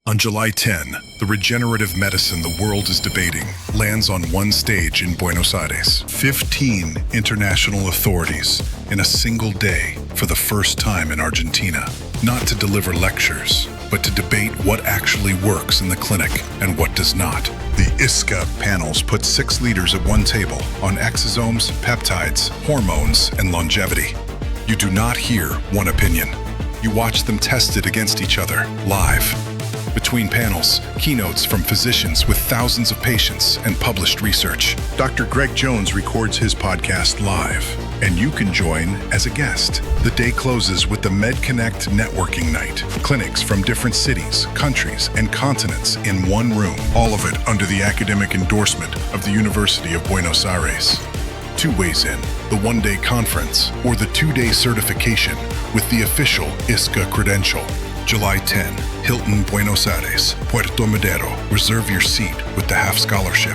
On July 10, the regenerative medicine the world is debating lands on one stage in Buenos Aires. 15 international authorities in a single day for the first time in Argentina. Not to deliver lectures, but to debate what actually works in the clinic and what does not. The ISSCA panels put 6 leaders at one table on exosomes, peptides, hormones, and longevity. You do not hear one opinion. You watch them tested against each other, live. Between panels, keynotes from physicians with thousands of patients and published research. Dr. Greg Jones records his podcast live, and you can join as a guest. The day closes with the MedConnect networking night. Clinics from different cities, countries, and continents in one room. All of it under the academic endorsement of the University of Buenos Aires. 2 ways in, the one-day conference or the 2-day certification with the official ISSCA credential. July 10, Hilton Buenos Aires, Puerto Madero. Reserve your seat with the half scholarship.